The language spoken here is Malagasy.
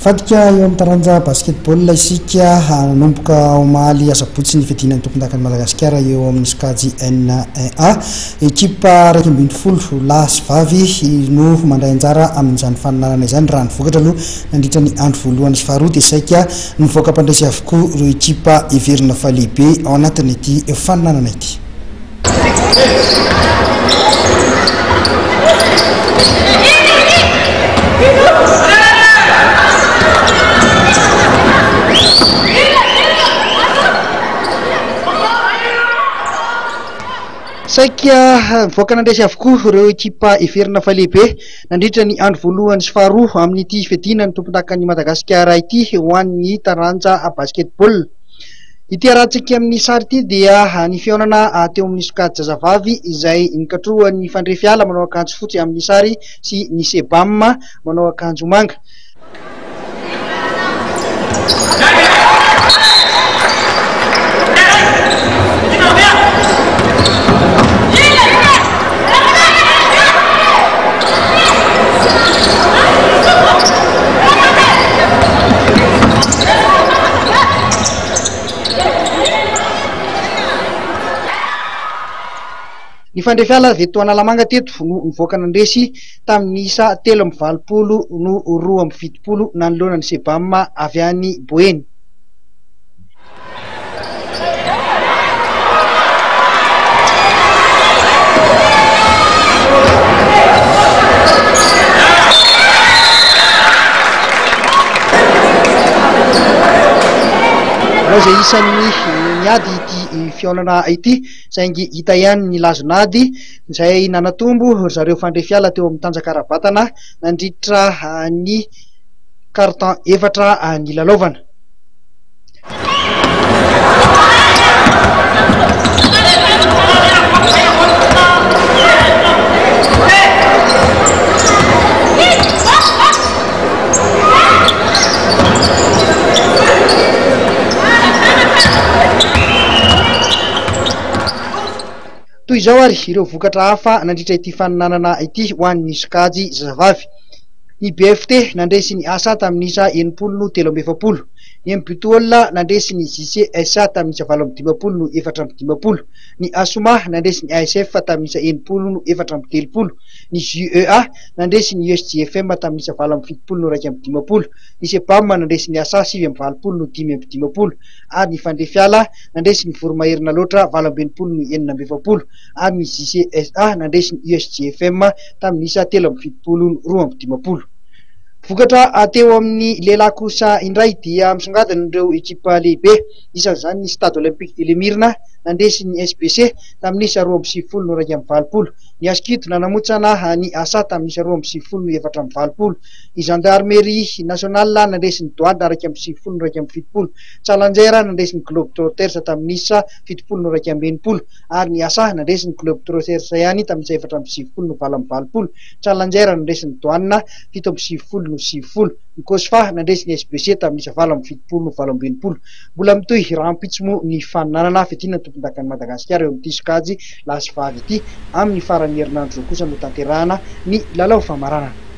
Fadika eo amin'ny taranja basketball isika nanomboka omaly asabotsy ny fidinan'ny tompon-dakan'i Madagasikara eo amin'ny sokajy N1A. Ekipa raiky ambin'ny folo lahy sy vavy no mandray anjara amin'izany faninanana izany raha ny vokatra aloha nandritra ny andro voalohany sy faharoa dia saika nivoaka mpandresy avokoa ireo ekipa heverina fa lehibe ao anatin'ity faninanana ity. Saika mivoaka nandresy avokoa ireo ekipa heverina fa lehibe nandritra ny andro voalohany sy faharoa amin'ity fidinana ny tompon-dakan'i Madagasikara ity ho an'ny taranja basketball. Ity arantsika amin'ny sary ity dia ny fihaonana teo amin'ny sokajy zazavavy izay nikatrohan'ny Fandriafiala manao akanjo fotsy amin'ny sary sy ny Sebam manao akanjo manga. Ny Fandriafiala avy eto Analamanga teto no nivoaka nandresy tamin'ny isa 3-20 no 2-20 nanoloana ny Sebam avy any Boeny. Izay isan'ny niady ity fihaonana ity saingy hita ihany ny lazonady izay nanatombo zareo Fandriafiala teo amin'ny tanjakarabatana nandritra ny carton efatra ny lalaovana. Toy izao ary ireo vokatra hafa nandritra ity faninanana ity ho an'ny sokajy zazavavy. Ny BFT nandresy ny asa tamin'ny isa 13-20, ny MBTOL nandresy ny JCSA tamin'ny isa 7-4-20, ny Asoma nandresy ny ASF tamin'ny isa 4-7, ny JEA nandresy ny USGFM tamin'ny isa 7-7-20, ny Sebam nandresy ny asa 7-20-5-20, ary ny Fandriafiala nandresy ny Voromaherina loatra 7-20-20, ary ny JCSA nandresy ny USGFM tamin'ny isa 7-20-20. Vokatra teo amin'ny lehilahy kosa indray dia misongadina ireo ekipa lehibe, isan'izany ny Stade Olympique de Lemirna nandresy ny SBC tamin'ny isa 2-20-20, ny Askito nanamotsana ny asa tamin'ny isa 2-20-20, ny Gendarmerie Nationale nandresy ny Douane 2-20-20, Challenger nandresy ny Globe Trotters tamin'ny isa 7-20, ary ny asa nandresy ny Globe Trotters ihany tamin'ny isa 7-20-20, Challenger nandresy ny Douane 7-20-70, ny Kosfa nandresy ny SBC tamin'ny isa 7-20-20. Mbola mitohy raha ampitsimo ny faninanana fidinana tompon-dakan'i Madagasikara eo amin'ity sokajy lahy sy vavy ity amin'ny faran'ny herinandro kosa no tanterahana ny lalao famarana.